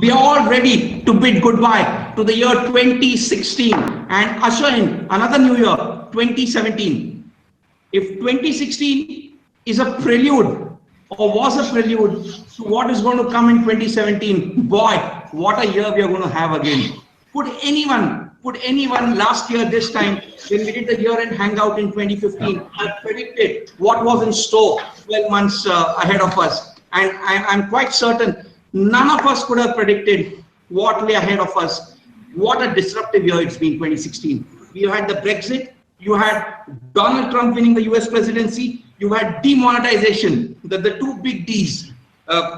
We are all ready to bid goodbye to the year 2016 and usher in another new year, 2017. If 2016 is a prelude or was a prelude to what is going to come in 2017, boy, what a year we are going to have again. Could anyone last year this time, when we did the year-end hangout in 2015, have predicted what was in store 12 months ahead of us? And I'm quite certain none of us could have predicted what lay ahead of us. What a disruptive year it's been, 2016. You had the Brexit, you had Donald Trump winning the US presidency, you had demonetization, the two big Ds.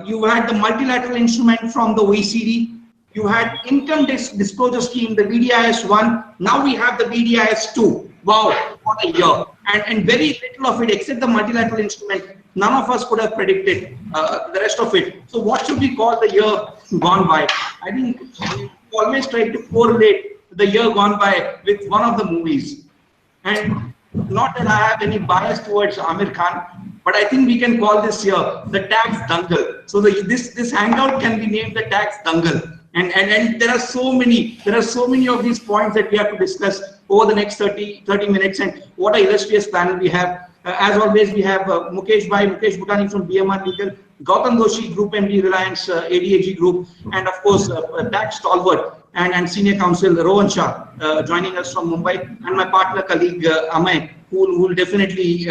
You had the multilateral instrument from the OECD, you had income disclosure scheme, the BDIS 1, now we have the BDIS 2. Wow, what a year. And very little of it, except the multilateral instrument, none of us could have predicted the rest of it. So what should we call the year gone by? I think we always try to correlate the year gone by with one of the movies. And not that I have any bias towards Amir Khan, but I think we can call this year the tax dangle. So this hangout can be named the tax dangle. And there are so many of these points that we have to discuss over the next 30 minutes. And what an illustrious panel we have. As always, we have Mukesh Bhutani from BMR Legal, Gautam Doshi, Group MD, Reliance ADAG Group, and of course, tax stalwart and Senior Counsel Rohan Shah joining us from Mumbai, and my partner colleague Amay, who will definitely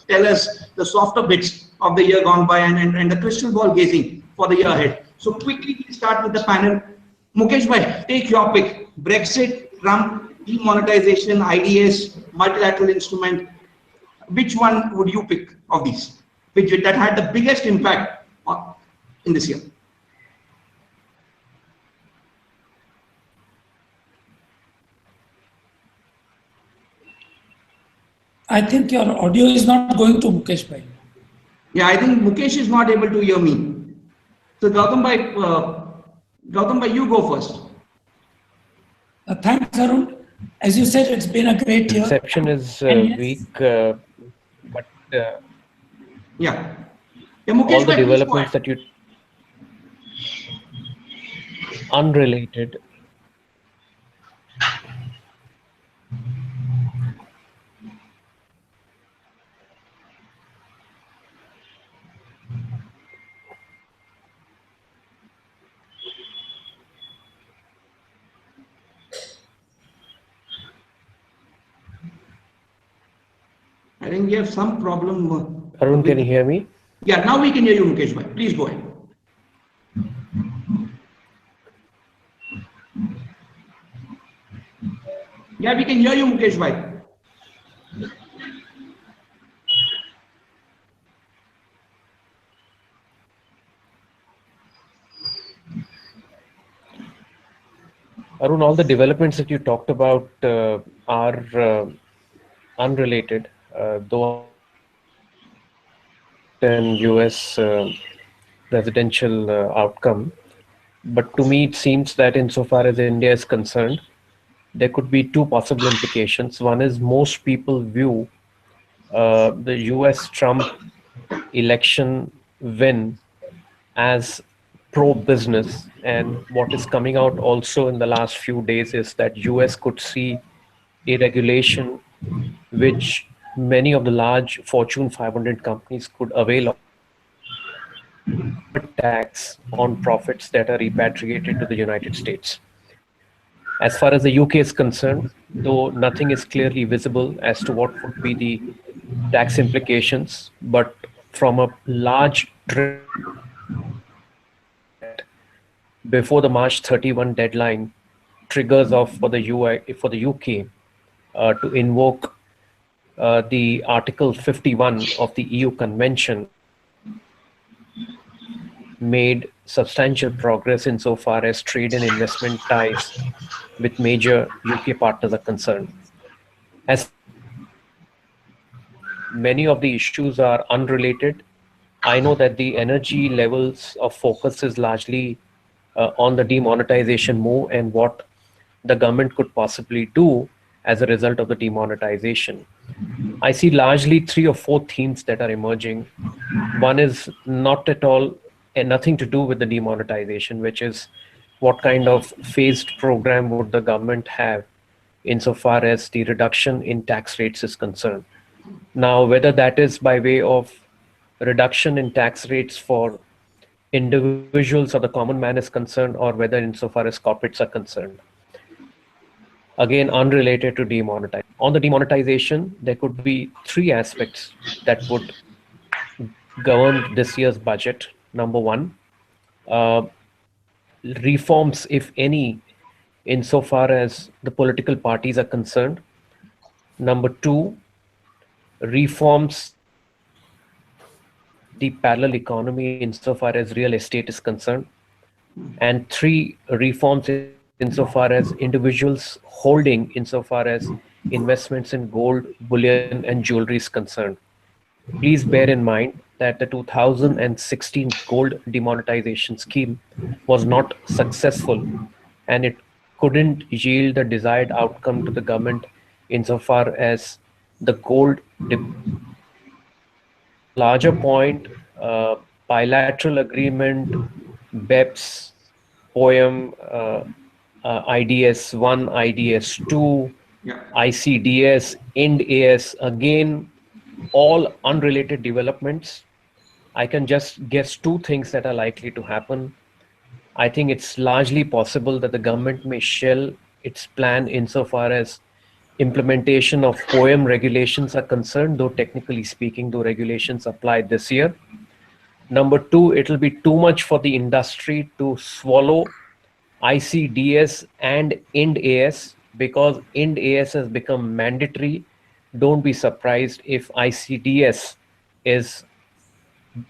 tell us the softer bits of the year gone by and the crystal ball gazing for the year ahead. So quickly, we start with the panel. Mukesh bhai, take your pick. Brexit, Trump, demonetization, IDS, multilateral instrument. Which one would you pick of these? That had the biggest impact in this year? I think your audio is not going to Mukesh bhai. Yeah, I think Mukesh is not able to hear me. So Gautam bhai, you go first. Thanks, Arun. As you said, it's been a great year. Reception is weak, but yeah, Mukesh, all the developments that you unrelated. I think we have some problem. Arun, can you hear me? Yeah, now we can hear you, Mukesh bhai. Please go ahead. Yeah, we can hear you, Mukesh bhai. Arun, all the developments that you talked about are unrelated, though in US presidential outcome. But to me, it seems that insofar as India is concerned, there could be two possible implications. One is most people view the US Trump election win as pro-business, and what is coming out also in the last few days is that US could see a regulation which many of the large Fortune 500 companies could avail of, tax on profits that are repatriated to the United States. As far as the UK is concerned, though nothing is clearly visible as to what would be the tax implications, but from a large trend before the March 31 deadline triggers off for the UK to invoke the Article 51 of the EU Convention, made substantial progress insofar as trade and investment ties with major UK partners are concerned. As many of the issues are unrelated, I know that the energy levels of focus is largely on the demonetization move and what the government could possibly do as a result of the demonetization. I see largely 3 or 4 themes that are emerging. One is not at all nothing to do with the demonetization, which is what kind of phased program would the government have insofar as the reduction in tax rates is concerned. Now, whether that is by way of reduction in tax rates for individuals or the common man is concerned, or whether insofar as corporates are concerned, again, unrelated to demonetization. On the demonetization, there could be three aspects that would govern this year's budget. Number one, uh, reforms, if any, insofar as the political parties are concerned. Number two, reforms the parallel economy insofar as real estate is concerned. And three, reforms insofar as individuals holding insofar as investments in gold, bullion, and jewelry is concerned. Please bear in mind that the 2016 gold demonetization scheme was not successful, and it couldn't yield the desired outcome to the government insofar as the gold demonetization. On a larger point, bilateral agreement, BEPS, POEM, IDS 1, IDS 2, Yeah. ICDS, IND AS, again, all unrelated developments. I can just guess two things that are likely to happen. I think it's largely possible that the government may shell its plan insofar as implementation of POEM regulations are concerned, though technically speaking, though regulations apply this year. Number two, it'll be too much for the industry to swallow ICDS and IND AS, because IND AS has become mandatory. Don't be surprised if ICDS is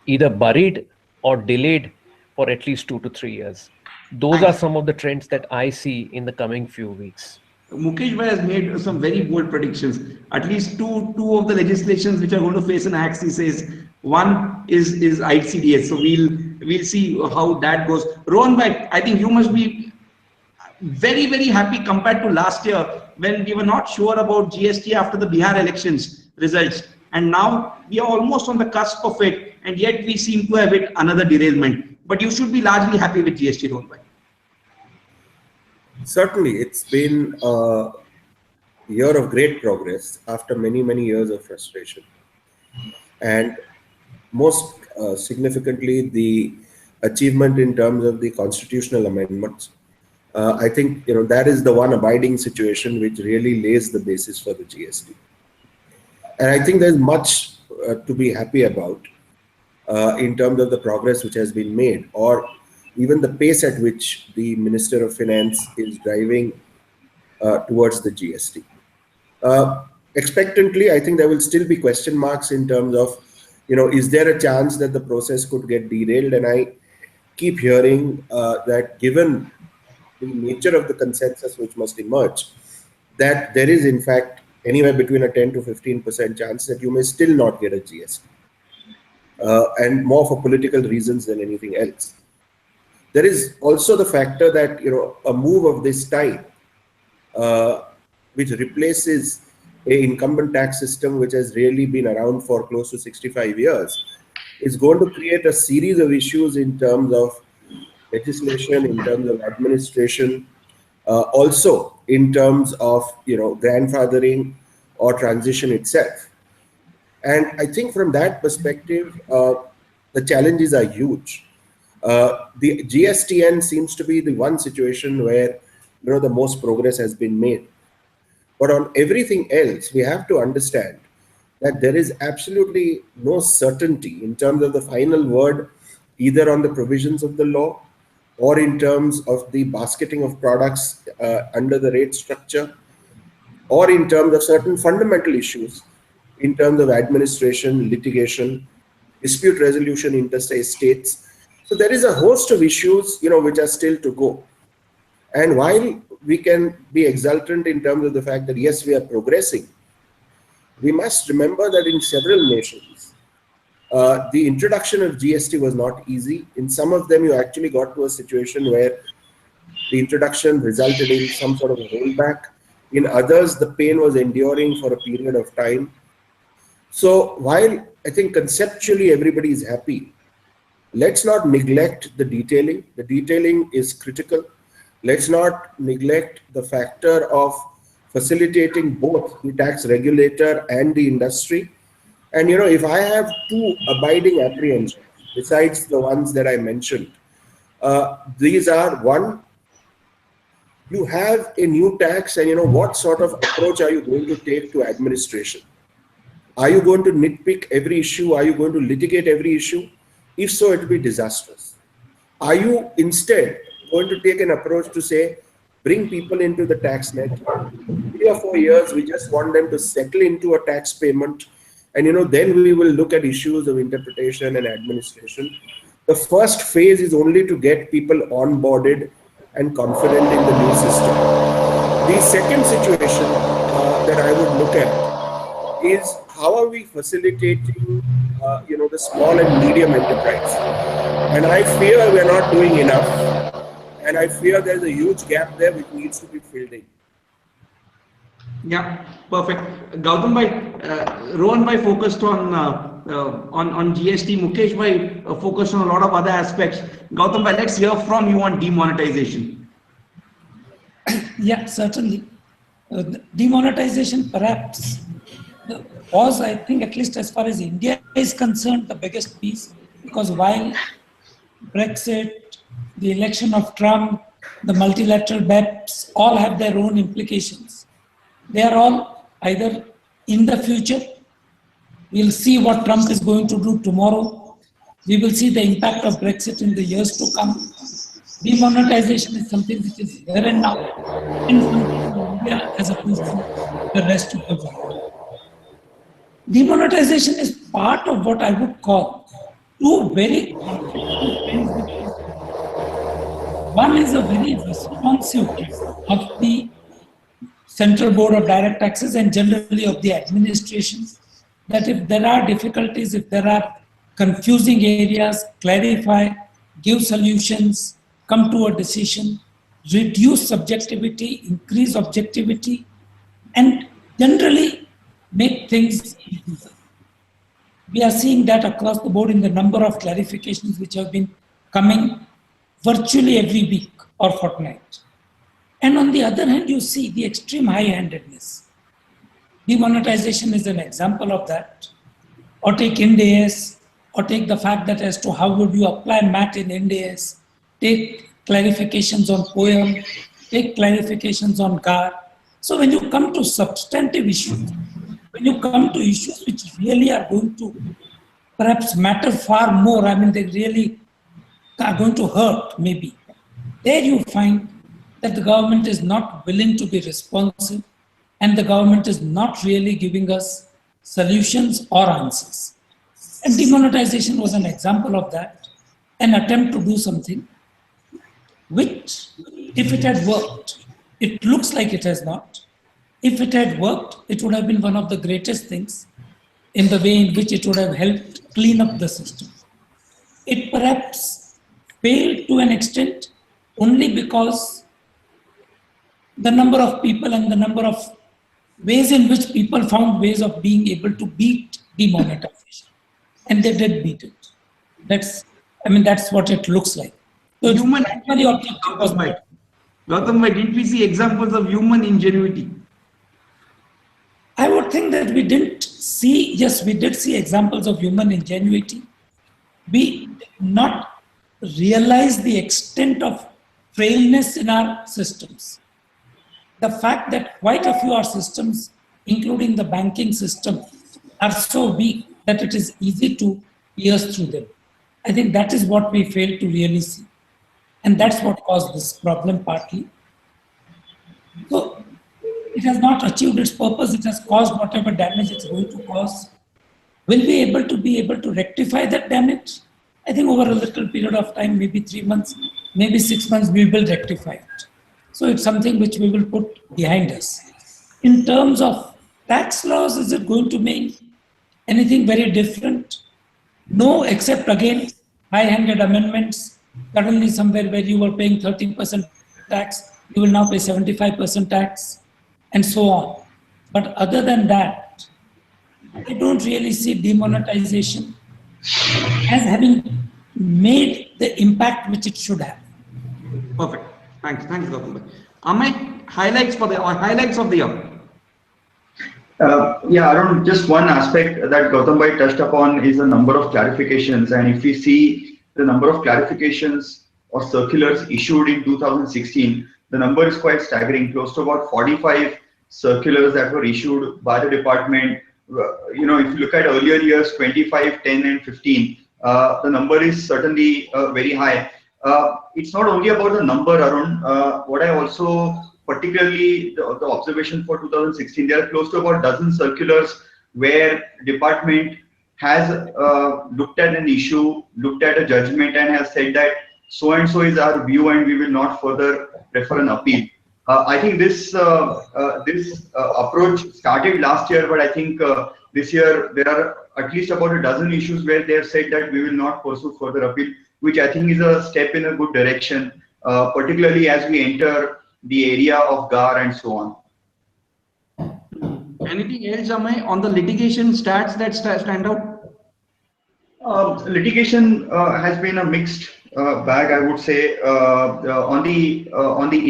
either buried or delayed for at least 2 to 3 years. Those are Thanks. some of the trends that I see in the coming few weeks. Mukesh Bhai has made some very bold predictions. At least two of the legislations which are going to face an axe, he says. One is ICDS. So we'll see how that goes. Rohan Bhai, I think you must be very happy compared to last year when we were not sure about GST after the Bihar elections results, and now we are almost on the cusp of it, and yet we seem to have hit another derailment. But you should be largely happy with GST, Rohan Bhai. Certainly, it's been a year of great progress after many years of frustration, and most significantly, the achievement in terms of the constitutional amendments. I think that is the one abiding situation which really lays the basis for the GST, and I think there's much to be happy about in terms of the progress which has been made, or even the pace at which the Minister of Finance is driving towards the GST. Expectantly, I think there will still be question marks in terms of, is there a chance that the process could get derailed? And I keep hearing that given the nature of the consensus which must emerge, that there is in fact anywhere between a 10 to 15% chance that you may still not get a GST, and more for political reasons than anything else. There is also the factor that a move of this type, which replaces an incumbent tax system which has really been around for close to 65 years, is going to create a series of issues in terms of legislation, in terms of administration, also in terms of grandfathering or transition itself. And I think from that perspective, the challenges are huge. The GSTN seems to be the one situation where the most progress has been made. But on everything else, we have to understand that there is absolutely no certainty in terms of the final word, either on the provisions of the law or in terms of the basketing of products under the rate structure, or in terms of certain fundamental issues in terms of administration, litigation, dispute resolution interstate states. So there is a host of issues which are still to go. And while we can be exultant in terms of the fact that yes, we are progressing, we must remember that in several nations, the introduction of GST was not easy. In some of them, you actually got to a situation where the introduction resulted in some sort of a rollback. In others, the pain was enduring for a period of time. So while I think conceptually everybody is happy, let's not neglect the detailing. The detailing is critical. Let's not neglect the factor of facilitating both the tax regulator and the industry. And if I have two abiding apprehensions besides the ones that I mentioned, these are: one, you have a new tax, and what sort of approach are you going to take to administration? Are you going to nitpick every issue? Are you going to litigate every issue? If so, it will be disastrous. Are you instead going to take an approach to say, bring people into the tax net? 3 or 4 years, we just want them to settle into a tax payment. And then we will look at issues of interpretation and administration. The first phase is only to get people onboarded and confident in the new system. The second situation that I would look at is, how are we facilitating, the small and medium enterprise? And I fear we're not doing enough. And I fear there's a huge gap there which needs to be filled in. Yeah, perfect. Gautam bhai, Rohan bhai focused on GST. Mukesh bhai focused on a lot of other aspects. Gautam bhai, let's hear from you on demonetization. Yeah, certainly. Demonetization perhaps was, I think, at least as far as India is concerned, the biggest piece, because while Brexit, the election of Trump, the multilateral BEPS all have their own implications. They are all either in the future. We'll see what Trump is going to do tomorrow. We will see the impact of Brexit in the years to come. Demonetization is something which is here and now, and something India as opposed to the rest of the world. Demonetization is part of what I would call two very conflicting things. One is a very responsive of the Central Board of Direct Taxes and generally of the administrations, that if there are difficulties, if there are confusing areas, clarify, give solutions, come to a decision, reduce subjectivity, increase objectivity, and generally make things easier. We are seeing that across the board in the number of clarifications which have been coming virtually every week or fortnight. And on the other hand, you see the extreme high-handedness. Demonetization is an example of that. Or take Ind AS, or take the fact that as to how would you apply MAT in Ind AS, take clarifications on POEM, take clarifications on GAAR. So when you come to substantive issues, when you come to issues which really are going to perhaps matter far more, I mean, they really are going to hurt maybe, there you find that the government is not willing to be responsive and the government is not really giving us solutions or answers. And demonetization was an example of that, an attempt to do something which, if it had worked, it looks like it has not. If it had worked, it would have been one of the greatest things in the way in which it would have helped clean up the system. It perhaps failed to an extent only because the number of people and the number of ways in which people found ways of being able to beat demonetization. And they did beat it. That's what it looks like. So Human ingenuity. Gautam bhai, didn't we see examples of human ingenuity? I would think that we didn't see, yes, we did see examples of human ingenuity. We did not realize the extent of frailness in our systems. The fact that quite a few of our systems, including the banking system, are so weak that it is easy to pierce through them. I think that is what we failed to really see. And that's what caused this problem partly. So it has not achieved its purpose. It has caused whatever damage it's going to cause. Will we be able to rectify that damage? I think over a little period of time, maybe 3 months, maybe 6 months, we will rectify it. So it's something which we will put behind us. In terms of tax laws, is it going to make anything very different? No, except again, high-handed amendments. Suddenly somewhere where you were paying 30% tax, you will now pay 75% tax, and so on. But other than that, I don't really see demonetization as having made the impact which it should have. Perfect. Thanks, Gautam. Amit, highlights of the year. Yeah, Arun, just one aspect that Gautam Bhai touched upon is the number of clarifications. And if we see the number of clarifications or circulars issued in 2016, the number is quite staggering, close to about 45 circulars that were issued by the department. If you look at earlier years, 25, 10, and 15, the number is certainly very high. It's not only about the number, Arun. What I also particularly the observation for 2016, there are close to about a dozen circulars where department has looked at an issue, looked at a judgment, and has said that so and so is our view, and we will not further prefer an appeal. I think this approach started last year, but I think this year there are at least about a dozen issues where they have said that we will not pursue further appeal, which I think is a step in a good direction, particularly as we enter the area of GAAR and so on. Anything else, Amay, on the litigation stats that stand out? Litigation has been a mixed bag, I would say. On the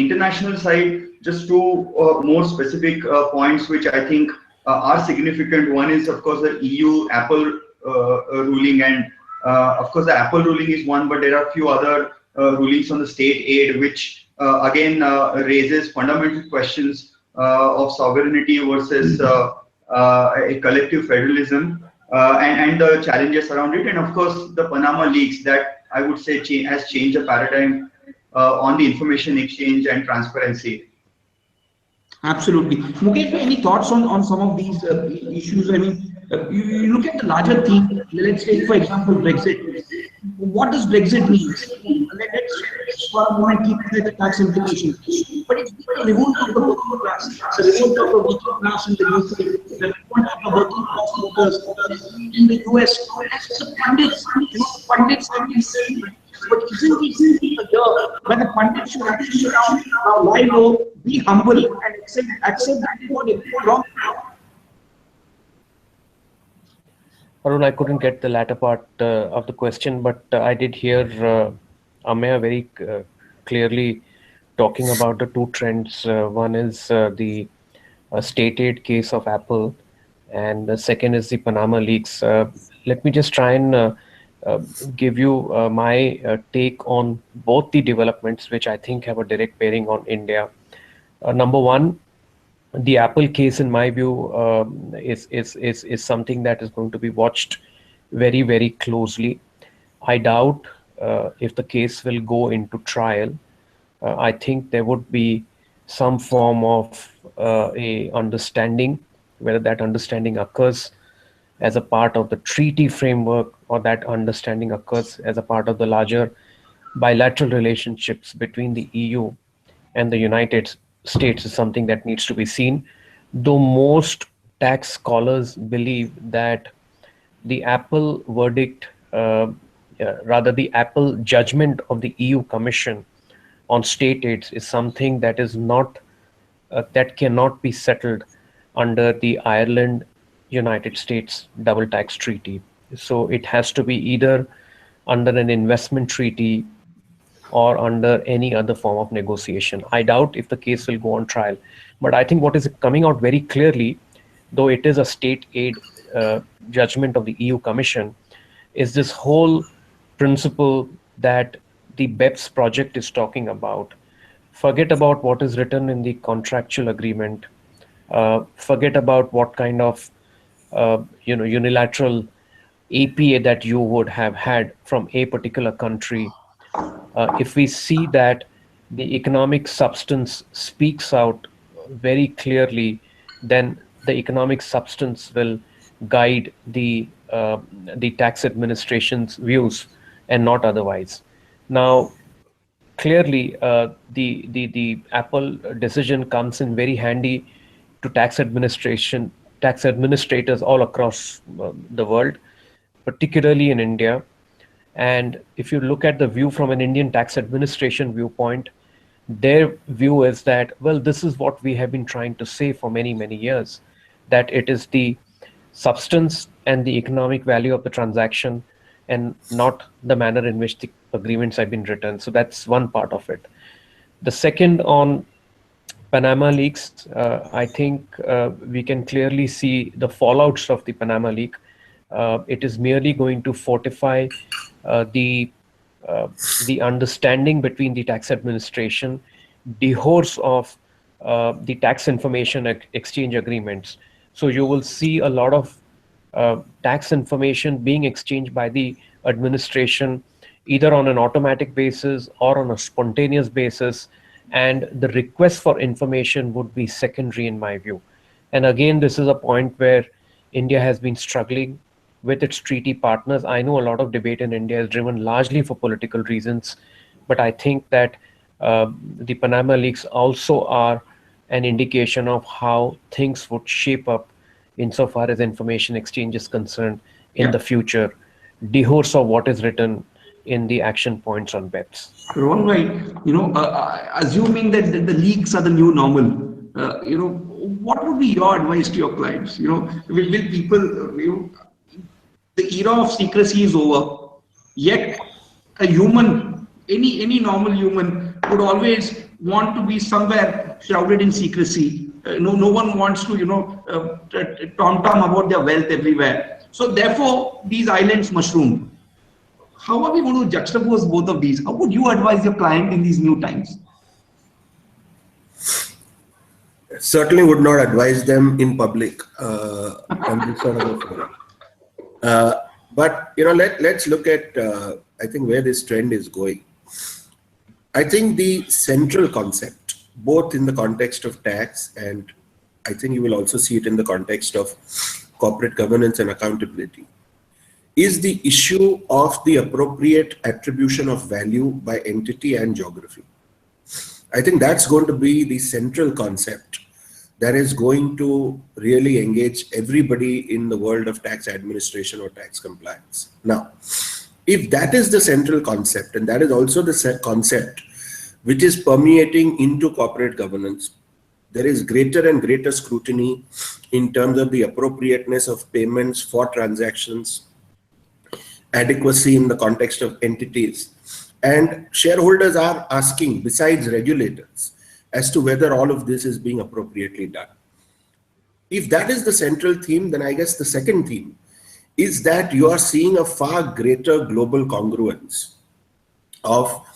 international side, just two more specific points which I think are significant. One is, of course, the EU Apple ruling, and of course the Apple ruling is one, but there are a few other rulings on the state aid, which again raises fundamental questions of sovereignty versus a collective federalism, and the challenges around it, and of course the Panama leaks that I would say has changed the paradigm on the information exchange and transparency. Absolutely. Mukesh, any thoughts on some of these issues? I mean, you look at the larger theme. Let's take, for example, Brexit. What does Brexit mean? Let's for a moment keep the tax implications. But it's the revolt of the working class, the revolt of the working class in the UK, the revolt of the working class workers in the US. As the pundits have been saying, but isn't it a year when the pundits should actually now lie low, be humble, and accept that they got wrong? Arun, I couldn't get the latter part of the question, but I did hear Ameya very clearly talking about the two trends. One is the state aid case of Apple, and the second is the Panama leaks. Let me just try and give you my take on both the developments, which I think have a direct bearing on India. Number one, the Apple case, in my view, is something that is going to be watched very, very closely. I doubt if the case will go into trial. I think there would be some form of a understanding, whether that understanding occurs as a part of the treaty framework or that understanding occurs as a part of the larger bilateral relationships between the EU and the United States is something that needs to be seen. Though most tax scholars believe that the Apple verdict, rather the Apple judgment of the EU Commission on state aids is something that is not, that cannot be settled under the Ireland United States double tax treaty. So it has to be either under an investment treaty or under any other form of negotiation. I doubt if the case will go on trial. But I think what is coming out very clearly, though it is a state aid judgment of the EU Commission, is this whole principle that the BEPS project is talking about. Forget about what is written in the contractual agreement. Forget about what kind of unilateral APA that you would have had from a particular country. If we see that the economic substance speaks out very clearly, then the economic substance will guide the tax administration's views and not otherwise. Now, clearly, the Apple decision comes in very handy to tax administrators all across the world, particularly in India. And if you look at the view from an Indian tax administration viewpoint, their view is that, well, this is what we have been trying to say for many, many years, that it is the substance and the economic value of the transaction and not the manner in which the agreements have been written. So that's one part of it. The second, on Panama leaks, I think we can clearly see the fallouts of the Panama leak. It is merely going to fortify uh, the the understanding between the tax administration, the horse of the tax information exchange agreements. So you will see a lot of tax information being exchanged by the administration, either on an automatic basis or on a spontaneous basis, and the request for information would be secondary in my view. And again, this is a point where India has been struggling with its treaty partners. I know a lot of debate in India is driven largely for political reasons, but I think that the Panama leaks also are an indication of how things would shape up insofar as information exchange is concerned in the future, dehors of what is written in the action points on BEPS. Wrong, right? Assuming that the leaks are the new normal, what would be your advice to your clients? Will people, the era of secrecy is over, yet a human, any normal human would always want to be somewhere shrouded in secrecy. No one wants to, tom-tom about their wealth everywhere. So therefore, these islands mushroom. How are we going to juxtapose both of these? How would you advise your client in these new times? Certainly would not advise them in public on this sort of a forum. But let's look at I think where this trend is going. I think the central concept, both in the context of tax, and I think you will also see it in the context of corporate governance and accountability, is the issue of the appropriate attribution of value by entity and geography. I think that's going to be the central concept that is going to really engage everybody in the world of tax administration or tax compliance. Now, if that is the central concept, and that is also the concept which is permeating into corporate governance, there is greater and greater scrutiny in terms of the appropriateness of payments for transactions, adequacy in the context of entities. And shareholders are asking, besides regulators, as to whether all of this is being appropriately done. If that is the central theme, then I guess the second theme is that you are seeing a far greater global congruence of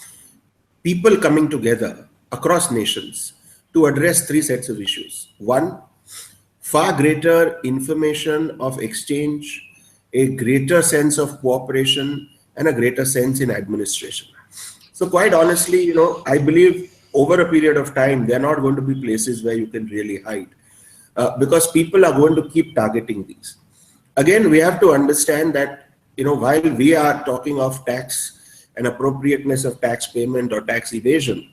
people coming together across nations to address three sets of issues. One, far greater information of exchange, a greater sense of cooperation, and a greater sense in administration. So quite honestly, I believe over a period of time, there are not going to be places where you can really hide because people are going to keep targeting these. Again, we have to understand that, while we are talking of tax and appropriateness of tax payment or tax evasion,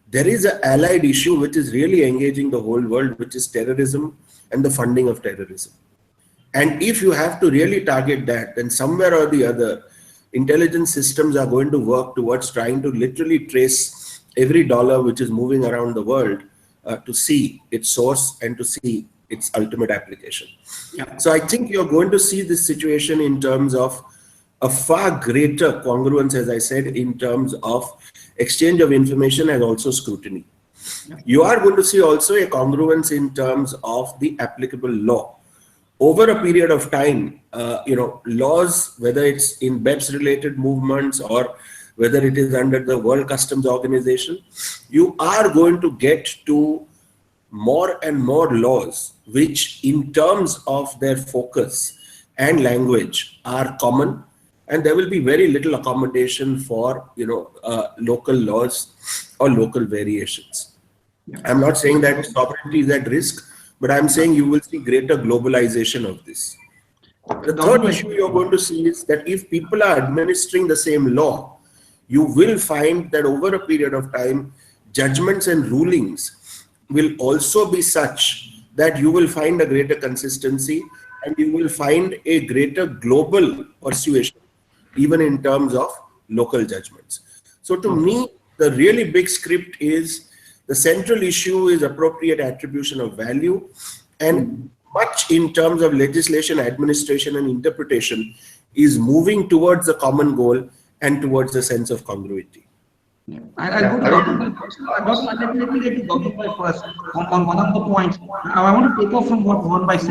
there is an allied issue which is really engaging the whole world, which is terrorism and the funding of terrorism. And if you have to really target that, then somewhere or the other, intelligence systems are going to work towards trying to literally trace every dollar which is moving around the world to see its source and to see its ultimate application. Yeah. So I think you're going to see this situation in terms of a far greater congruence, as I said, in terms of exchange of information and also scrutiny. Yeah. You are going to see also a congruence in terms of the applicable law. Over a period of time, laws, whether it's in BEPS related movements or whether it is under the World Customs Organization, you are going to get to more and more laws which in terms of their focus and language are common, and there will be very little accommodation for local laws or local variations. Yeah. I'm not saying that sovereignty is at risk, but I'm saying you will see greater globalization of this. The third issue you're going to see is that if people are administering the same law, you will find that over a period of time, judgments and rulings will also be such that you will find a greater consistency and you will find a greater global persuasion, even in terms of local judgments. So to me, the really big script is the central issue is appropriate attribution of value, and much in terms of legislation, administration, and interpretation is moving towards a common goal and towards a sense of congruity. Yeah. I'll go to Gautam. Gautam, let me get to Gautam Bhai first on one of the points. I want to take off from what Mohan Bhai said.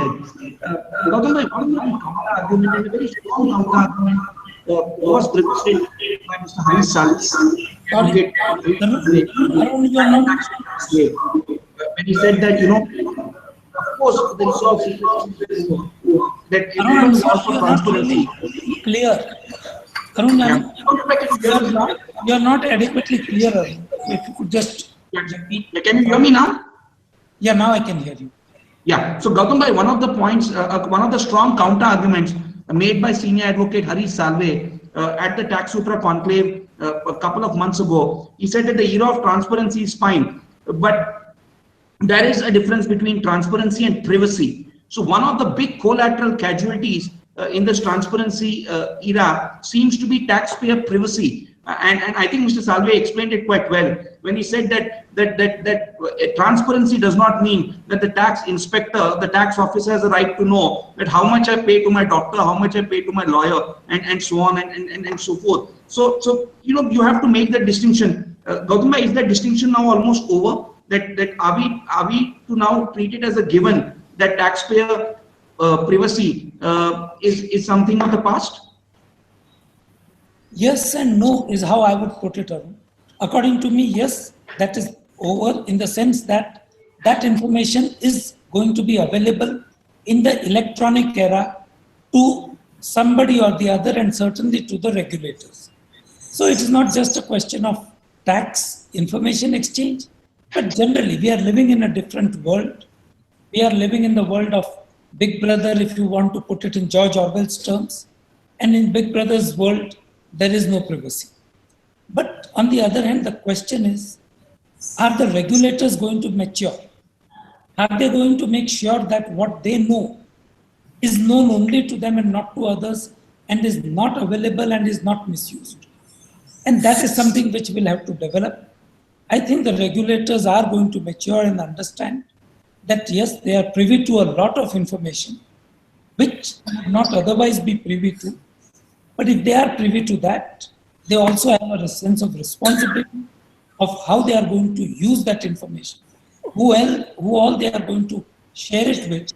Gautam Bhai, one of the counter argument and a very strong counter argument was presented by Mr. Hari Salvi. Sorry, Arun, you are not. When he said that, of course, the resources that Arun, I'm everyone is sorry, also you are not transparency. really clear. Arun, you are not adequately clear, Arun. If you could just repeat. Can you hear me now? Yeah, now I can hear you. Yeah. So Gautam Bhai, one of the points, one of the strong counter arguments made by senior advocate Hari Salve at the Taxsutra conclave a couple of months ago, he said that the era of transparency is fine, but there is a difference between transparency and privacy. So one of the big collateral casualties in this transparency era seems to be taxpayer privacy. And I think Mr. Salve explained it quite well when he said that transparency does not mean that the tax inspector, the tax officer has a right to know that how much I pay to my doctor, how much I pay to my lawyer, and so on and so forth. So you have to make that distinction. Gautam Bhai, is that distinction now almost over? That are we to now treat it as a given that taxpayer privacy is something of the past? Yes and no is how I would put it, Arun. According to me, yes, that is over in the sense that that information is going to be available in the electronic era to somebody or the other, and certainly to the regulators. So it is not just a question of tax information exchange, but generally we are living in a different world. We are living in the world of Big Brother, if you want to put it in George Orwell's terms. And in Big Brother's world, there is no privacy. But on the other hand, the question is, are the regulators going to mature? Are they going to make sure that what they know is known only to them and not to others, and is not available and is not misused? And that is something which we'll have to develop. I think the regulators are going to mature and understand that yes, they are privy to a lot of information which would not otherwise be privy to. But if they are privy to that, they also have a sense of responsibility of how they are going to use that information, who all they are going to share it with,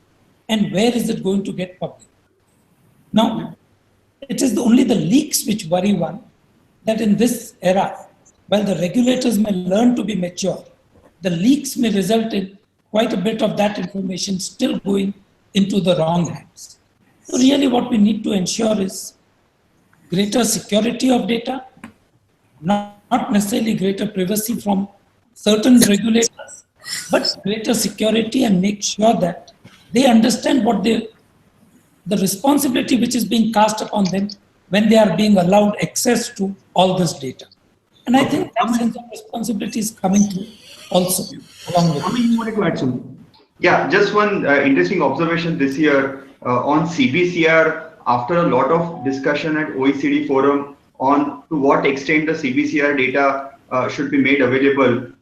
and where is it going to get public. Now, it is only the leaks which worry one, that in this era, while the regulators may learn to be mature, the leaks may result in quite a bit of that information still going into the wrong hands. So really what we need to ensure is greater security of data, not necessarily greater privacy from certain regulators, but greater security, and make sure that they understand what the responsibility which is being cast upon them when they are being allowed access to all this data. And I think that sense of responsibility is coming through also along with it. You wanted to add something? Yeah, just one interesting observation this year on CBCR. After a lot of discussion at OECD forum on to what extent the CBCR data should be made available,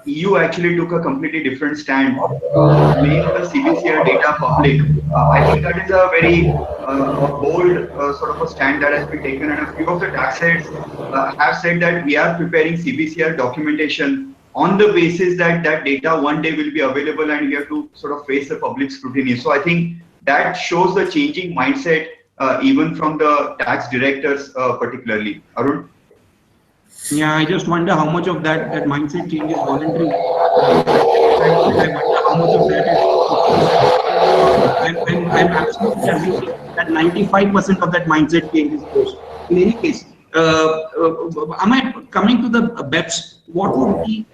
EU actually took a completely different stand to make the CBCR data public. I think that is a very bold sort of a stand that has been taken, and a few of the tax heads have said that we are preparing CBCR documentation on the basis that that data one day will be available and we have to sort of face the public scrutiny. So I think that shows the changing mindset even from the tax directors particularly. Arun? Yeah, I just wonder how much of that mindset change is voluntary. I wonder how much of that is. I'm absolutely assuming that 95% of that mindset change is forced. In any case, am I coming to the BEPS? What would be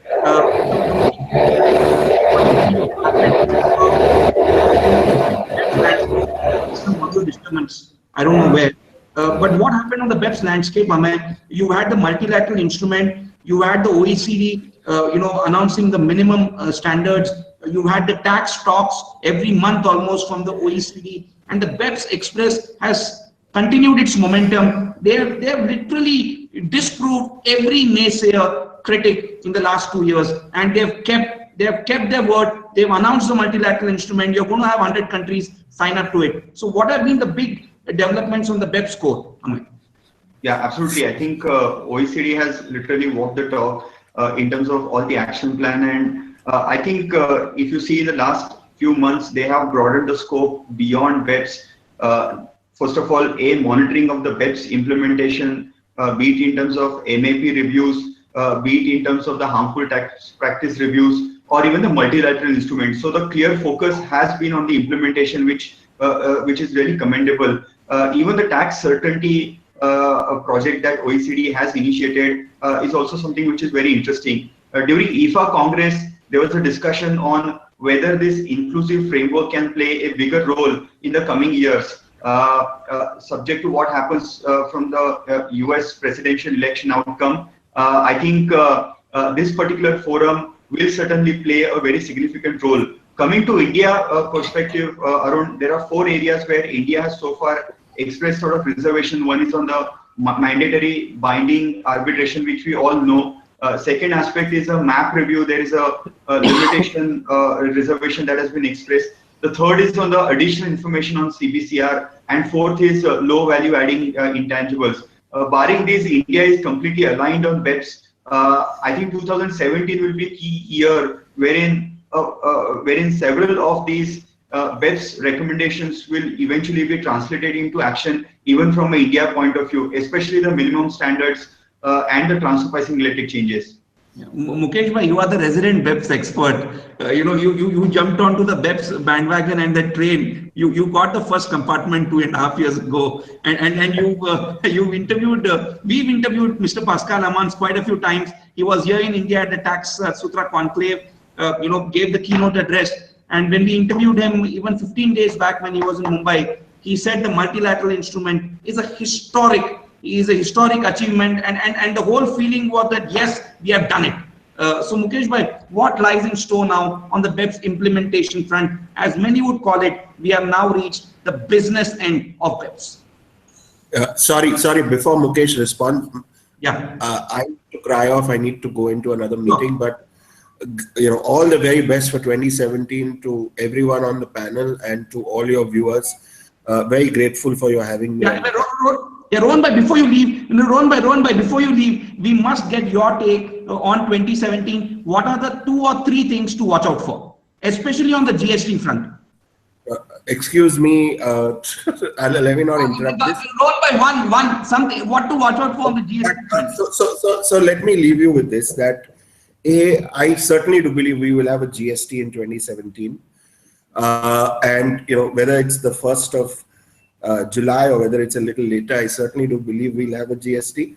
some audio disturbance? I don't know where. But what happened on the BEPS landscape, Amay? You had the multilateral instrument, you had the OECD, announcing the minimum standards. You had the tax talks every month almost from the OECD, and the BEPS Express has continued its momentum. They have literally disproved every naysayer critic in the last 2 years, and they have kept their word. They've announced the multilateral instrument. You're going to have 100 countries sign up to it. So what have been the big developments on the BEPS score? Yeah, absolutely. I think OECD has literally walked the talk in terms of all the action plan. And I think if you see in the last few months, they have broadened the scope beyond BEPS. First of all, monitoring of the BEPS implementation, be it in terms of MAP reviews, be it in terms of the harmful tax practice reviews, or even the multilateral instruments. So the clear focus has been on the implementation, which is really commendable. Even the tax certainty a project that OECD has initiated is also something which is very interesting. During IFA Congress, there was a discussion on whether this inclusive framework can play a bigger role in the coming years, subject to what happens from the US presidential election outcome. I think this particular forum will certainly play a very significant role. Coming to India perspective, Arun, there are 4 areas where India has so far expressed sort of reservation. One is on the mandatory binding arbitration, which we all know. Second aspect is a map review. There is a limitation reservation that has been expressed. The third is on the additional information on CBCR, and fourth is low value adding intangibles. Barring these, India is completely aligned on BEPS. I think 2017 will be a key year wherein several of these BEPS recommendations will eventually be translated into action, even from an India point of view, especially the minimum standards and the transfer pricing related changes. Yeah. Mukesh bhai, you are the resident BEPS expert. You jumped onto the BEPS bandwagon and the train. You got the first compartment 2.5 years ago, and you interviewed. We've interviewed Mr. Pascal Amans quite a few times. He was here in India at the Taxsutra conclave. Gave the keynote address. And when we interviewed him, even 15 days back when he was in Mumbai, he said the multilateral instrument is a historic achievement, and the whole feeling was that yes, we have done it. So Mukesh bhai, what lies in store now on the BEPS implementation front? As many would call it, we have now reached the business end of BEPS. Sorry, before Mukesh responds, Yeah. I need to cry off, I need to go into another meeting, but all the very best for 2017 to everyone on the panel and to all your viewers. Very grateful for your having me. Yeah, Rohan bhai, before you leave, before you leave, we must get your take on 2017. What are the 2 or 3 things to watch out for, especially on the GST front? Excuse me, let me not interrupt this. Rohan bhai, something, what to watch out for on the GST front? So let me leave you with this, that I certainly do believe we will have a GST in 2017. And whether it's the 1st of July or whether it's a little later, I certainly do believe we'll have a GST.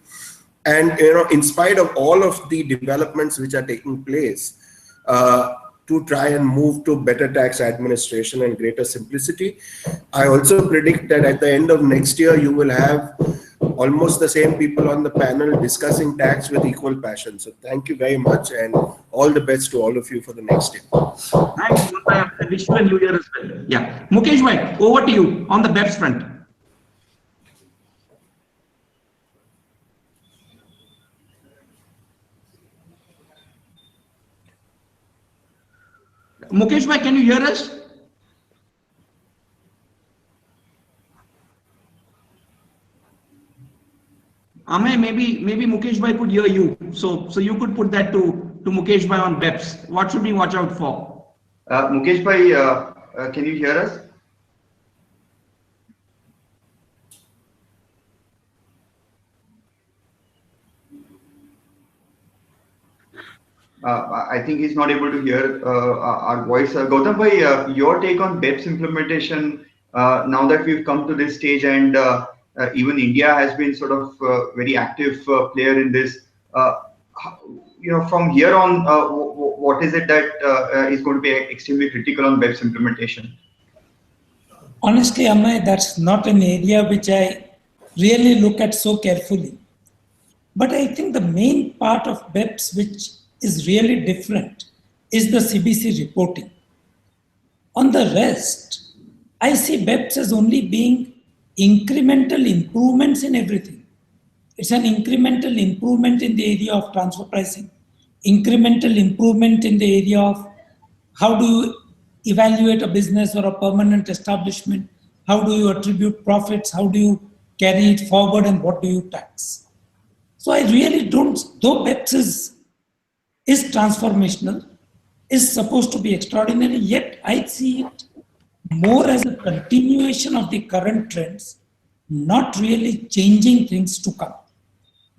And in spite of all of the developments which are taking place to try and move to better tax administration and greater simplicity, I also predict that at the end of next year you will have almost the same people on the panel discussing tax with equal passion. So thank you very much, and all the best to all of you for the next year. Thanks. I wish you a new year as well. Yeah. Mukesh bhai, over to you on the BEPS front. Mukesh bhai, can you hear us? Amay, maybe Mukesh bhai could hear you. So you could put that to Mukesh bhai on BEPS. What should we watch out for? Mukesh bhai, can you hear us? I think he's not able to hear our voice. Gautam bhai, your take on BEPS implementation now that we've come to this stage, and even India has been sort of very active player in this. From here on, what is it that is going to be extremely critical on BEPS implementation? Honestly, Amay, that's not an area which I really look at so carefully. But I think the main part of BEPS which is really different is the CBC reporting. On the rest, I see BEPS as only being incremental improvements in everything. It's an incremental improvement in the area of transfer pricing, incremental improvement in the area of how do you evaluate a business or a permanent establishment How do you attribute profits? How do you carry it forward and what do you tax? So I really don't, though BEPS is transformational, is supposed to be extraordinary, yet I see it more as a continuation of the current trends, not really changing things to come.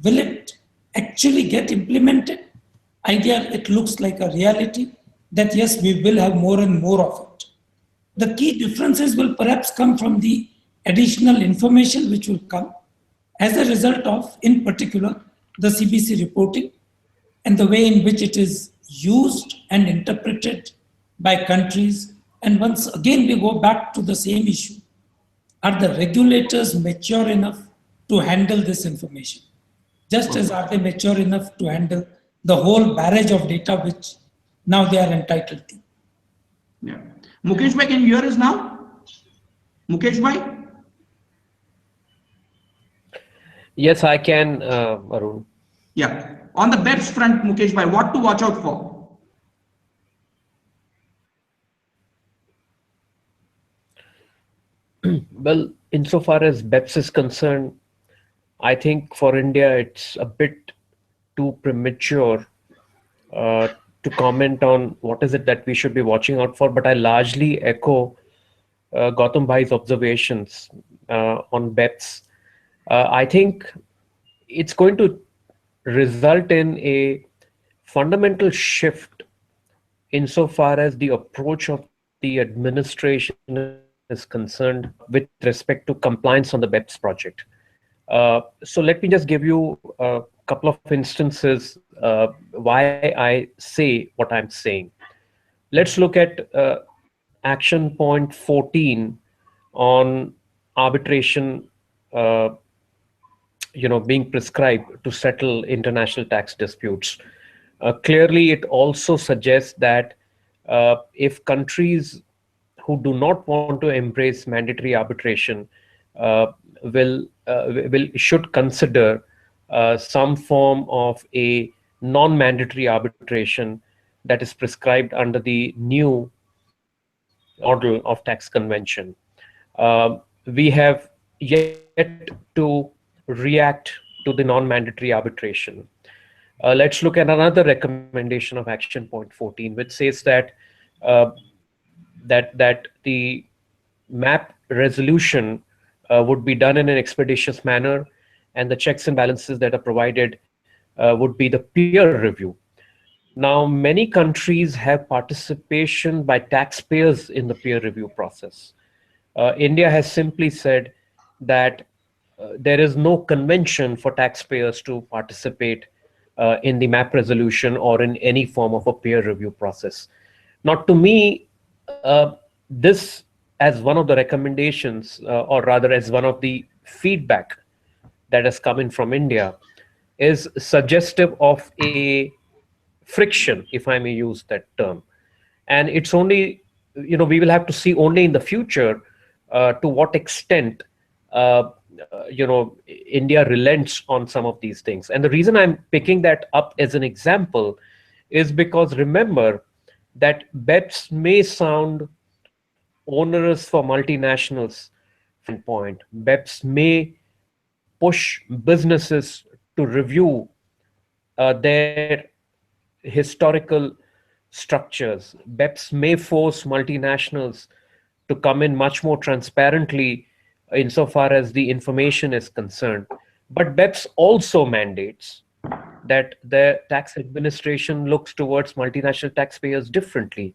Will it actually get implemented? Idea, it looks like a reality that yes, we will have more and more of it. The key differences will perhaps come from the additional information which will come as a result of, in particular, the CBC reporting and the way in which it is used and interpreted by countries. And once again, we go back to the same issue. Are the regulators mature enough to handle this information? Just as are they mature enough to handle the whole barrage of data which now they are entitled to? Yeah. Mukesh bhai, can you hear us now? Mukesh bhai? Yes, I can, Arun. Yeah. On the BEPS front, Mukesh bhai, what to watch out for? Well, insofar as BEPS is concerned, I think for India it's a bit too premature to comment on what is it that we should be watching out for. But I largely echo Gautam Bhai's observations on BEPS. I think it's going to result in a fundamental shift insofar as the approach of the administration is concerned with respect to compliance on the BEPS project. So let me just give you a couple of instances why I say what I'm saying. Let's look at action point 14 on arbitration, uh, being prescribed to settle international tax disputes. Clearly, it also suggests that if countries who do not want to embrace mandatory arbitration will should consider some form of a non-mandatory arbitration that is prescribed under the new model of tax convention. We have yet to react to the non-mandatory arbitration. Let's look at another recommendation of action point 14, which says that the map resolution would be done in an expeditious manner, and the checks and balances that are provided would be the peer review. Now, many countries have participation by taxpayers in the peer review process. India has simply said that there is no convention for taxpayers to participate in the map resolution or in any form of a peer review process. Now, to me, this as one of the recommendations, or rather as one of the feedback that has come in from India, is suggestive of a friction, if I may use that term. And it's only, we will have to see only in the future to what extent, India relents on some of these things. And the reason I'm picking that up as an example is because remember that BEPS may sound onerous for multinationals point. BEPS may push businesses to review their historical structures. BEPS may force multinationals to come in much more transparently insofar as the information is concerned. But BEPS also mandates that the tax administration looks towards multinational taxpayers differently.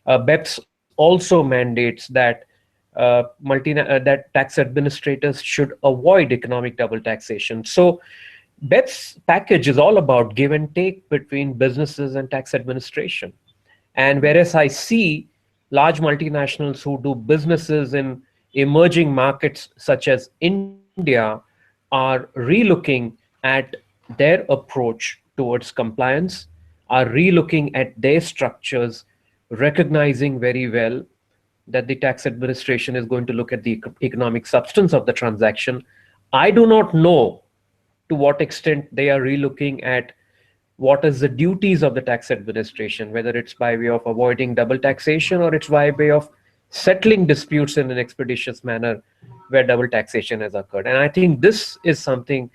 BEPS also mandates that that tax administrators should avoid economic double taxation. So BEPS package is all about give and take between businesses and tax administration. And whereas I see large multinationals who do businesses in emerging markets such as India are relooking at their approach towards compliance, are relooking at their structures, recognizing very well that the tax administration is going to look at the economic substance of the transaction. I do not know to what extent they are relooking at what is the duties of the tax administration, whether it's by way of avoiding double taxation or it's by way of settling disputes in an expeditious manner where double taxation has occurred. And I think this is something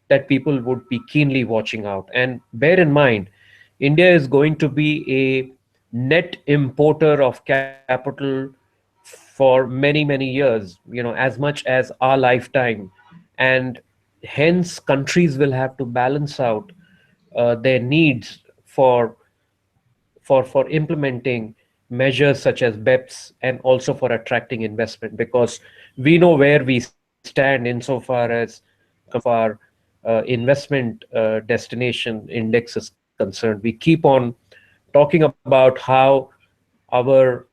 that people would be keenly watching out. And bear in mind, India is going to be a net importer of capital for many, many years, as much as our lifetime. And hence, countries will have to balance out their needs for implementing measures such as BEPS and also for attracting investment, because we know where we stand insofar as our investment destination index is concerned. We keep on talking about how our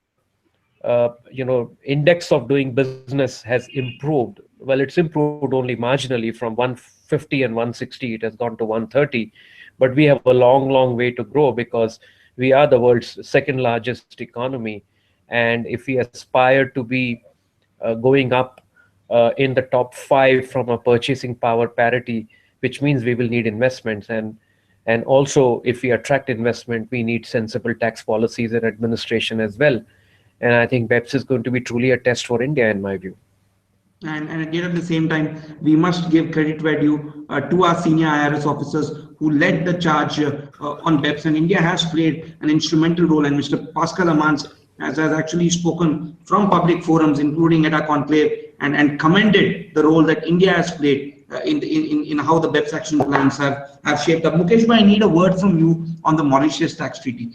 index of doing business has improved. Well, it's improved only marginally. From 150 and 160 it has gone to 130, but we have a long way to grow, because we are the world's second largest economy. And if we aspire to be going up in the top 5 from a purchasing power parity, which means we will need investments. And also, if we attract investment, we need sensible tax policies and administration as well. And I think BEPS is going to be truly a test for India, in my view. And yet at the same time, we must give credit where due to our senior IRS officers who led the charge on BEPS. And India has played an instrumental role. And Mr. Pascal Amans has actually spoken from public forums, including at our conclave, and commended the role that India has played in how the BEPS action plans have shaped up. Mukesh, I need a word from you on the Mauritius tax treaty.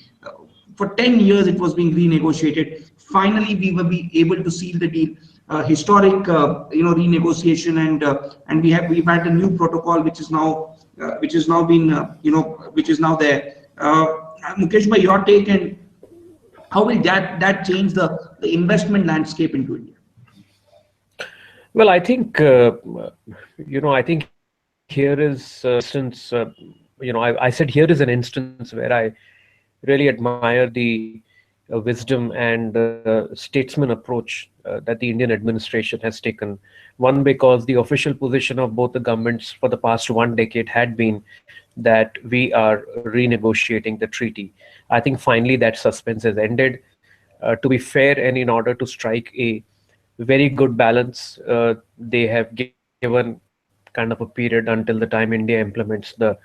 For 10 years, it was being renegotiated. Finally, we will be able to seal the deal. Historic, renegotiation, and we've had a new protocol which is now there. Mukesh, your take, and how will that change the investment landscape into India? Well, I think I think here is instance. I said here is an instance where I really admire the wisdom and statesman approach that the Indian administration has taken. One, because the official position of both the governments for the past 1 decade had been that we are renegotiating the treaty. I think finally that suspense has ended. To be fair, and in order to strike a very good balance, they have given kind of a period until the time India implements the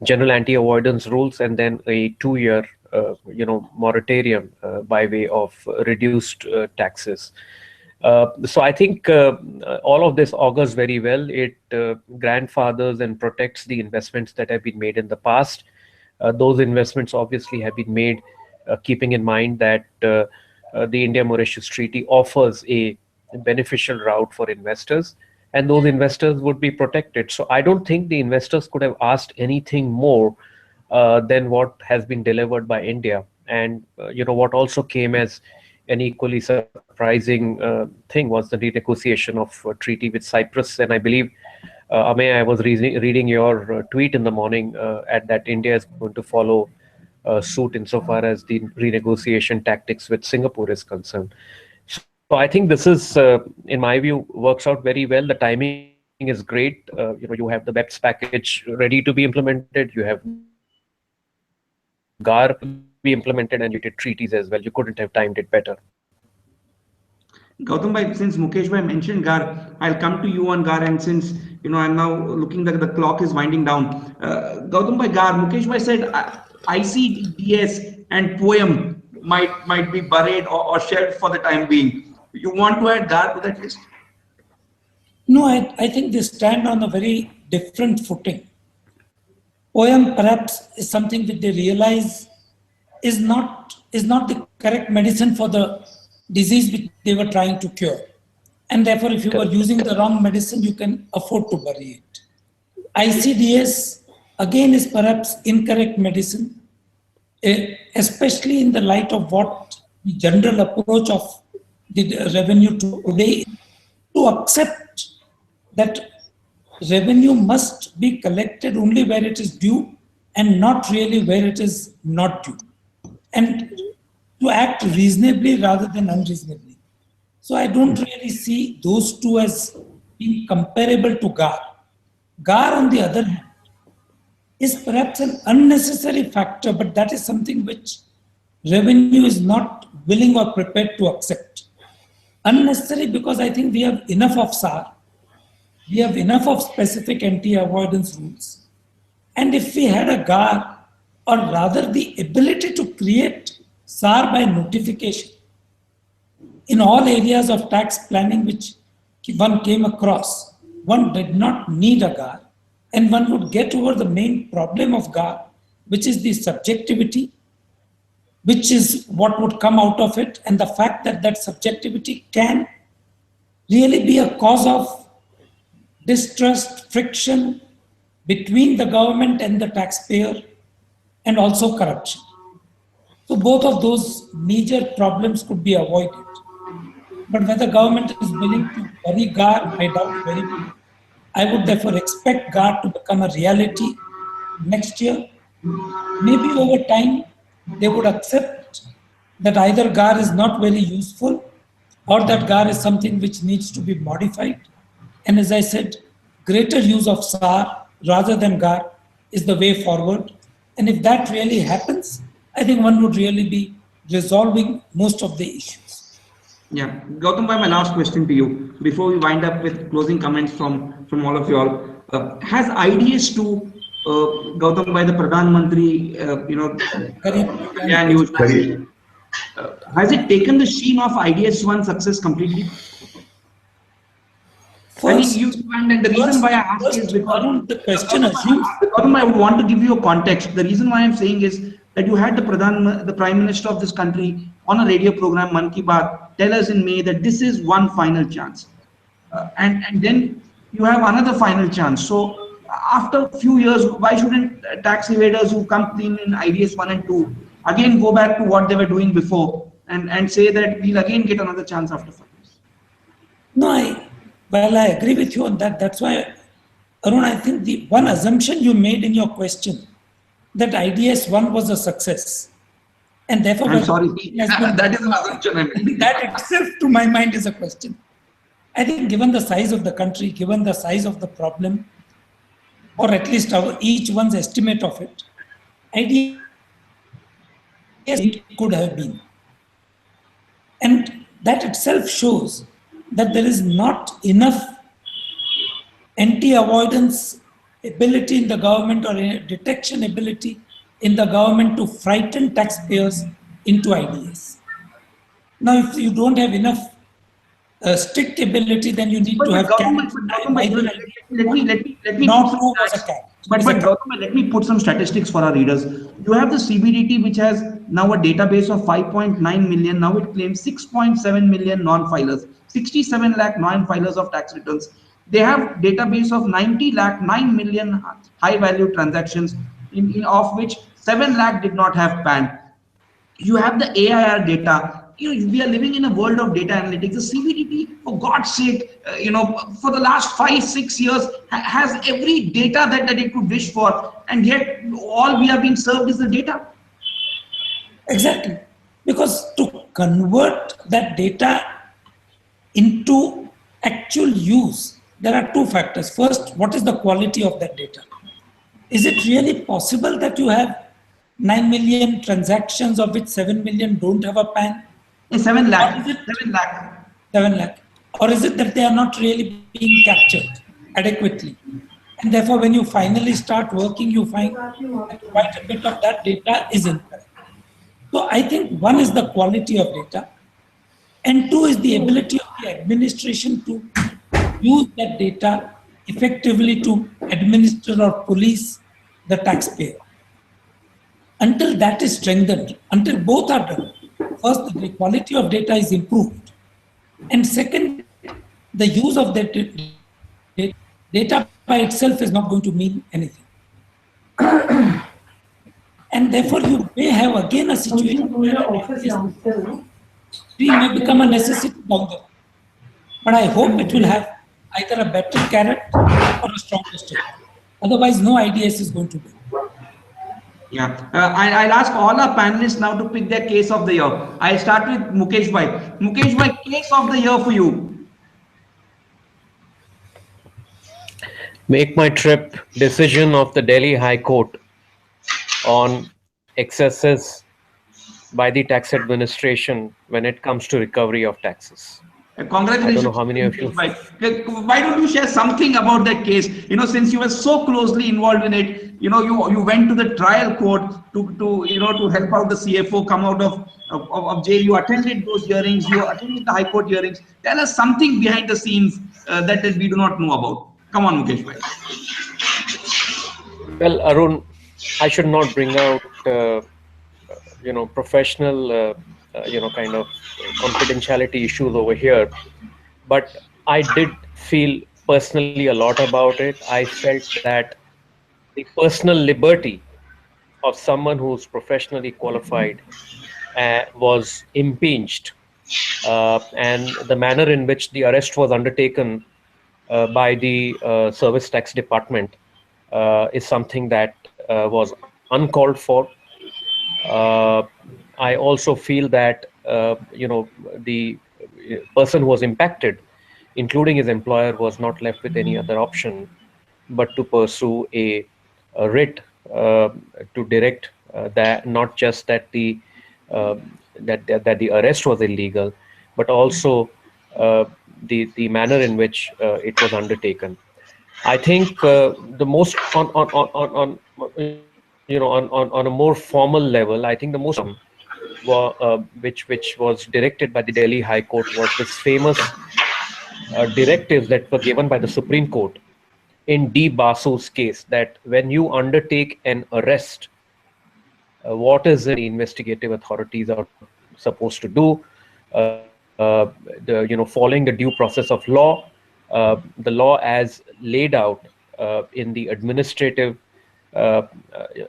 general anti-avoidance rules, and then a 2-year moratorium by way of reduced taxes. So I think all of this augurs very well. It grandfathers and protects the investments that have been made in the past. Those investments obviously have been made keeping in mind that the India-Mauritius Treaty offers a beneficial route for investors, and those investors would be protected. So I don't think the investors could have asked anything more than what has been delivered by India. And what also came as an equally surprising thing was the renegotiation of a treaty with Cyprus. And I believe, Amey, I was reading your tweet in the morning at that India is going to follow suit insofar as the renegotiation tactics with Singapore is concerned. So I think this is, in my view, works out very well. The timing is great. You have the BEPS package ready to be implemented. You have GAAR to be implemented, and you did treaties as well. You couldn't have timed it better. Gautam bhai, since Mukesh bhai mentioned GAAR, I'll come to you on GAAR, and since I'm now looking that the clock is winding down. Gautam bhai, GAAR, Mukesh bhai said ICDS and POEM might be buried or shelved for the time being. You want to add GAAR to that list? No, I think they stand on a very different footing. POEM perhaps is something that they realize is not the correct medicine for the disease which they were trying to cure. And therefore, if you were using the wrong medicine, you can afford to bury it. ICDS, again, is perhaps incorrect medicine, especially in the light of what the general approach of the revenue today is, to accept that revenue must be collected only where it is due and not really where it is not due, and to act reasonably rather than unreasonably. So I don't really see those two as being comparable to GAAR. GAAR, on the other hand, is perhaps an unnecessary factor, but that is something which revenue is not willing or prepared to accept. Unnecessary because I think we have enough of SAR, we have enough of specific anti-avoidance rules. And if we had a GAAR, or rather the ability to create SAR by notification in all areas of tax planning which one came across, one did not need a GAAR, and one would get over the main problem of GAAR, which is the subjectivity, which is what would come out of it, and the fact that that subjectivity can really be a cause of distrust, friction between the government and the taxpayer, and also corruption. So both of those major problems could be avoided. But whether government is willing to bury GAAR, I doubt very much. I would therefore expect GAAR to become a reality next year. Maybe over time, they would accept that either GAAR is not very useful or that GAAR is something which needs to be modified. And as I said, greater use of SAR rather than GAAR is the way forward. And if that really happens, I think one would really be resolving most of the issues. Yeah, Gautam bhai, my last question to you before we wind up with closing comments from all of you all. Has IDS2, Gautam bhai, the Pradhan Mantri, has it taken the sheen of IDS1 success completely? First, and the reason why I ask is because the question assumes. Gautam, I would want to give you a context. The reason why I'm saying is that you had the Prime Minister of this country on a radio program, Man Ki Baat, tell us in May that this is one final chance. And then you have another final chance. So after a few years, why shouldn't tax evaders who come clean in IDS 1 and 2 again go back to what they were doing before and say that we'll again get another chance after 5 years? No, I agree with you on that. That's why, Arun, I think the one assumption you made in your question that IDS 1 was a success. And therefore, I'm sorry, that is an assumption. That itself, to my mind, is a question. I think given the size of the country, given the size of the problem, or at least each one's estimate of it, IDS it could have been. And that itself shows that there is not enough anti-avoidance ability in the government or detection ability in the government to frighten taxpayers into IDS. Now, if you don't have enough strict ability, then you need to have let me put some statistics for our readers. You have the CBDT, which has now a database of 5.9 million. Now it claims 6.7 million non-filers, 67 lakh non-filers of tax returns. They have database of 90 lakh 9 million high-value transactions, of which 7 lakh did not have PAN. You have the AIR data. We are living in a world of data analytics. The CBDT, for God's sake, for the last 5-6 years has every data that it could wish for, and yet all we are being served is the data. Exactly, because to convert that data into actual use, there are two factors. First, what is the quality of that data? Is it really possible that you have 9 million transactions of which 7 million don't have a PAN? 7 lakh. 7 lakh. 7 lakh. Or is it that they are not really being captured adequately? And therefore, when you finally start working, you find that quite a bit of that data is incorrect. So I think one is the quality of data, and two is the ability of the administration to use that data effectively to administer or police the taxpayer. Until that is strengthened, until both are done, first, the quality of data is improved, and second, the use of that data by itself is not going to mean anything. And therefore, you may have again a situation where we may become a necessity down the road. But I hope it will have either a better carrot or a stronger stick. Otherwise, no IDS is going to be. Yeah, I'll ask all our panelists now to pick their case of the year. I'll start with Mukesh bhai. Mukesh bhai, case of the year for you. Make my trip decision of the Delhi High Court on excesses by the tax administration when it comes to recovery of taxes. Congratulations. I don't know how many of you. Why don't you share something about that case? Since you were so closely involved in it, you went to the trial court to help out the CFO come out of jail. You attended those hearings. You attended the High Court hearings. Tell us something behind the scenes that we do not know about. Come on, Mukesh bhai. Well, Arun, I should not bring out professional kind of confidentiality issues over here, but I did feel personally a lot about it. I felt that the personal liberty of someone who's professionally qualified was impinged, and the manner in which the arrest was undertaken by the service tax department is something that was uncalled for. I also feel that the person who was impacted, including his employer, was not left with any other option but to pursue a writ to direct that not just that uh, that the arrest was illegal, but also the manner in which it was undertaken. I think the most on a more formal level, I think the most which was directed by the Delhi High Court was this famous directives that were given by the Supreme Court in D. Basu's case, that when you undertake an arrest, what is it the investigative authorities are supposed to do? Following the due process of law, the law as laid out in the administrative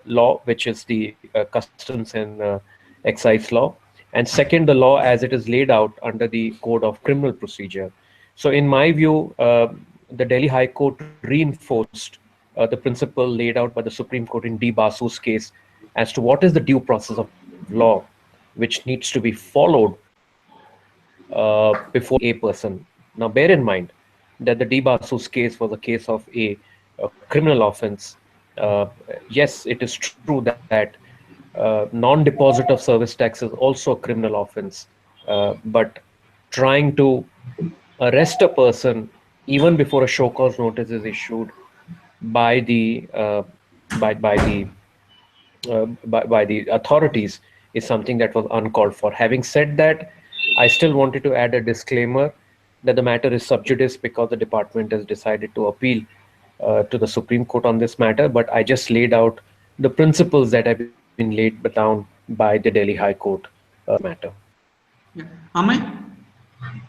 law, which is the customs and excise law, and second, the law as it is laid out under the Code of Criminal Procedure. So, in my view, the Delhi High Court reinforced the principle laid out by the Supreme Court in D. Basu's case as to what is the due process of law which needs to be followed before a person. Now, bear in mind that the D. Basu's case was a case of a criminal offense. Yes, it is true that non-deposit of service tax is also a criminal offense, but trying to arrest a person even before a show cause notice is issued by the by the authorities is something that was uncalled for. Having said that, I still wanted to add a disclaimer that the matter is sub judice because the department has decided to appeal to the Supreme Court on this matter. But I just laid out the principles that have been laid down by the Delhi High Court matter. Yeah. Amay?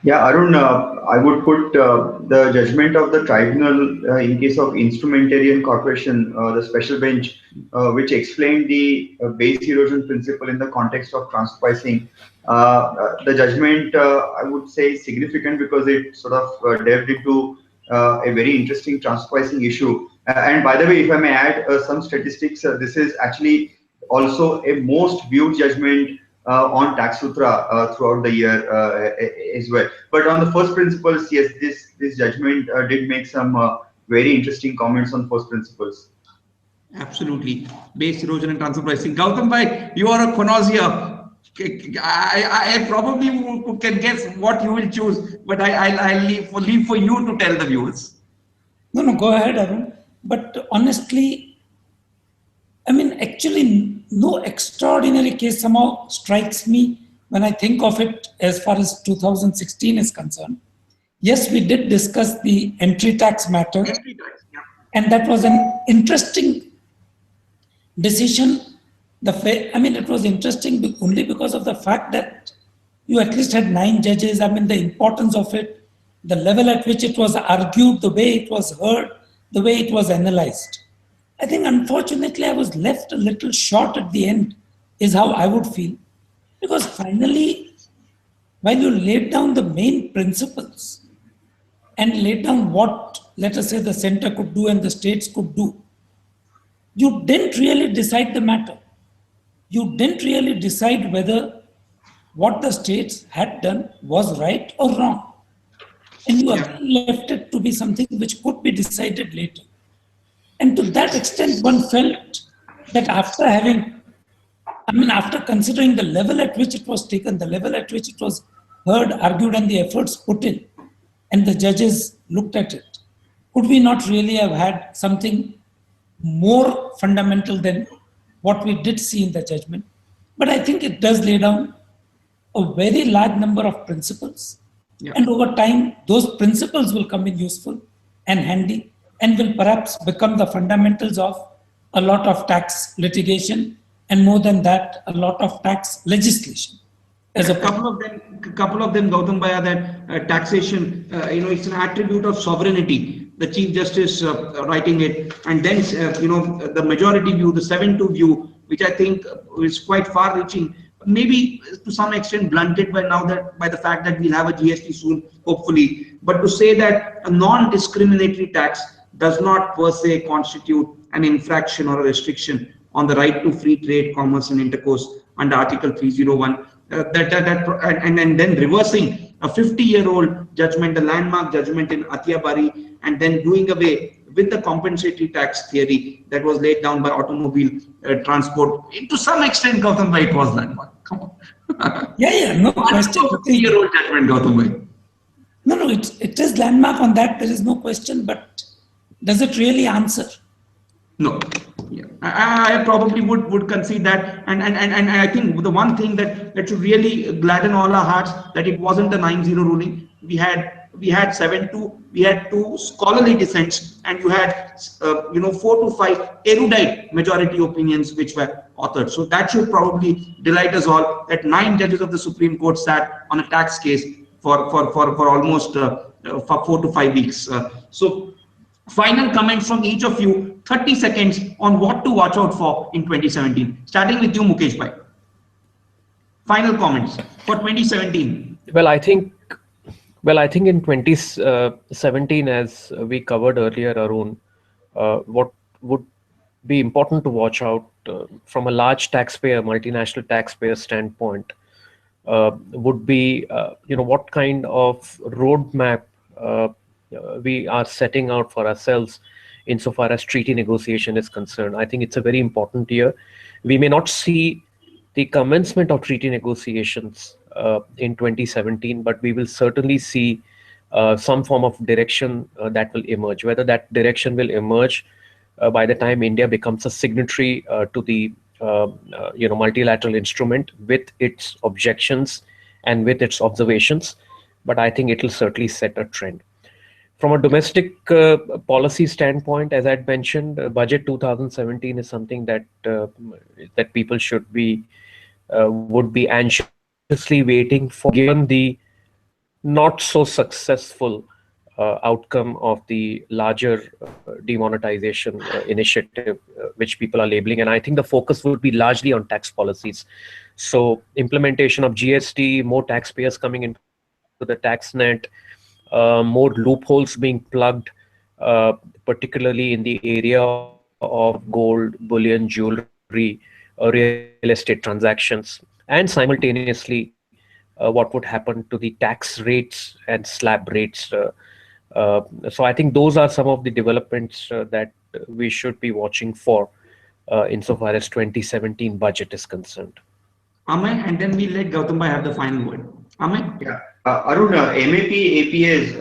Yeah, Arun, I would put the judgment of the tribunal in case of Instrumentarian Corporation, the special bench, which explained the base erosion principle in the context of transpricing. The judgment, I would say, is significant because it sort of delved into a very interesting transpricing issue. And by the way, if I may add some statistics, this is actually also a most viewed judgment on Taxsutra throughout the year as well. But on the first principles, yes, this judgment did make some very interesting comments on first principles. Absolutely. Base erosion and transfer pricing. Gautam bhai, you are a connoisseur. I probably can guess what you will choose, but I'll leave for you to tell the viewers. No, go ahead, Arun. But honestly, I mean, actually, no extraordinary case somehow strikes me when I think of it as far as 2016 is concerned. Yes, we did discuss the entry tax matter, and that was an interesting decision. It was interesting only because of the fact that you at least had 9 judges. I mean, the importance of it, the level at which it was argued, the way it was heard, the way it was analyzed. I think, unfortunately, I was left a little short at the end, is how I would feel. Because finally, while you laid down the main principles and laid down what, let us say, the center could do and the states could do, you didn't really decide the matter. You didn't really decide whether what the states had done was right or wrong. And you left it to be something which could be decided later. And to that extent, one felt that after considering the level at which it was taken, the level at which it was heard, argued, and the efforts put in, and the judges looked at it, could we not really have had something more fundamental than what we did see in the judgment? But I think it does lay down a very large number of principles. Yeah. And over time, those principles will come in useful and handy and will perhaps become the fundamentals of a lot of tax litigation, and more than that, a lot of tax legislation. As a couple of them, Gautam Bhai, that taxation, it's an attribute of sovereignty. The Chief Justice writing it, and then the majority view, the 7-2 view, which I think is quite far-reaching, maybe to some extent blunted by the fact that we'll have a GST soon, hopefully. But to say that a non-discriminatory tax does not per se constitute an infraction or a restriction on the right to free trade, commerce, and intercourse under Article 301. And then reversing a 50-year-old judgment, the landmark judgment in Atiyabari, and then doing away with the compensatory tax theory that was laid down by automobile transport. To some extent, Gautam Bhai, it was landmark. Come on. Yeah, no question. 50-year-old judgment, Gautam Bhai. No, it is landmark on that. There is no question. But does it really answer? No. Yeah. I probably would concede that, and I think the one thing that should really gladden all our hearts, that it wasn't a 9-0 ruling. We had 7-2. We had 2 scholarly dissents, and you had 4 to 5 erudite majority opinions which were authored. So that should probably delight us all, that 9 judges of the Supreme Court sat on a tax case for almost 4 to 5 weeks. So final comments from each of you. 30 seconds on what to watch out for in 2017. Starting with you, Mukesh Bhai. Final comments for 2017. Well, I think in 2017, as we covered earlier, Arun, what would be important to watch out from a large taxpayer, multinational taxpayer standpoint would be, what kind of roadmap we are setting out for ourselves insofar as treaty negotiation is concerned. I think it's a very important year. We may not see the commencement of treaty negotiations in 2017, but we will certainly see some form of direction that will emerge. Whether that direction will emerge by the time India becomes a signatory to the multilateral instrument with its objections and with its observations, but I think it will certainly set a trend. From a domestic policy standpoint, as I'd mentioned, budget 2017 is something that that people would be anxiously waiting for, given the not so successful outcome of the larger demonetization initiative, which people are labeling. And I think the focus would be largely on tax policies. So implementation of GST, more taxpayers coming into the tax net, more loopholes being plugged, particularly in the area of gold, bullion, jewelry, real estate transactions, and simultaneously what would happen to the tax rates and slab rates. So I think those are some of the developments that we should be watching for insofar as 2017 budget is concerned. Amay, and then we'll let Gautam Bhai have the final word. Amay? Yeah. Arun, MAP, APAs,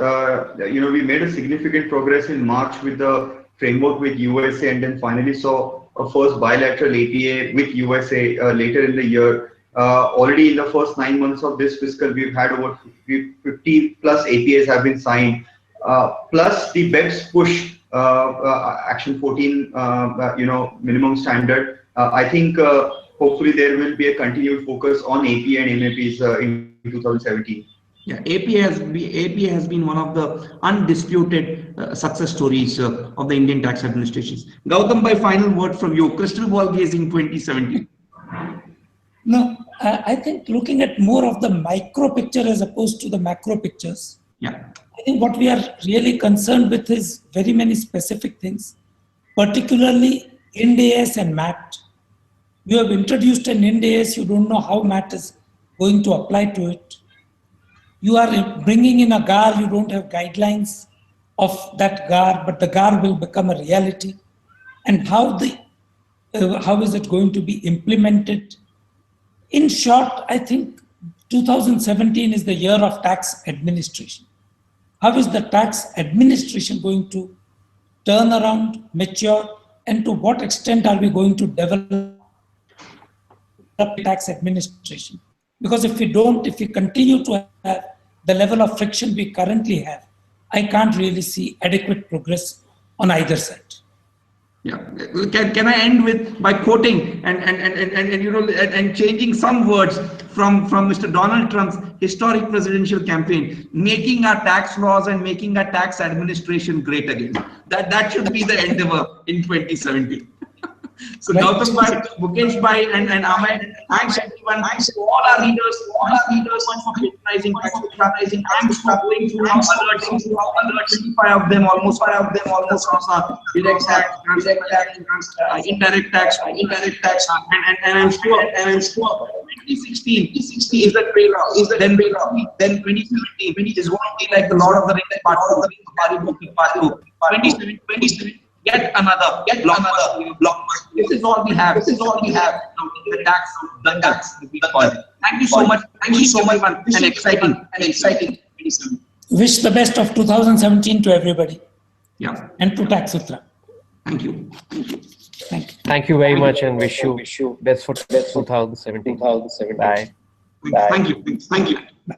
we made a significant progress in March with the framework with USA, and then finally saw a first bilateral APA with USA later in the year. Already in the first 9 months of this fiscal, we've had over 50 plus APAs have been signed, plus the BEPS push, Action 14, minimum standard. I think hopefully there will be a continued focus on APA and MAPs in 2017. Yeah, APA has been one of the undisputed success stories of the Indian tax administrations. Gautam Bhai, final word from you. Crystal ball gazing 2017. No, I think looking at more of the micro picture as opposed to the macro pictures. Yeah. I think what we are really concerned with is very many specific things, particularly Ind AS and MAT. You have introduced an Ind AS, you don't know how MAT is going to apply to it. You are bringing in a GAAR, you don't have guidelines of that GAAR, but the GAAR will become a reality. And how is it going to be implemented? In short, I think 2017 is the year of tax administration. How is the tax administration going to turn around, mature, and to what extent are we going to develop tax administration? Because if we continue to have the level of friction we currently have, I can't really see adequate progress on either side. Yeah, can I end by quoting and changing some words from Mr. Donald Trump's historic presidential campaign, making our tax laws and making our tax administration great again. That should be the endeavor in 2017. So Right. Gautam Bhai, Mukesh Bhai, and Amay, thanks everyone. Thanks to all our leaders for patronizing Taxsutra. Thanks for going through our alerts, 25 of them, almost across our direct tax, indirect tax, and I'm sure 2016 is the trailer. Then 2017 is going to be like the Lord of the Rings part 2. 2017. Get another blockbuster. This is all we have. The tax. Thank you so much. Thank you so much. And exciting. Wish the best of 2017 to everybody. Yeah. And to Taxsutra. Thank you. Thank you very much, and wish you best for 2017. Bye. Thank you. Bye.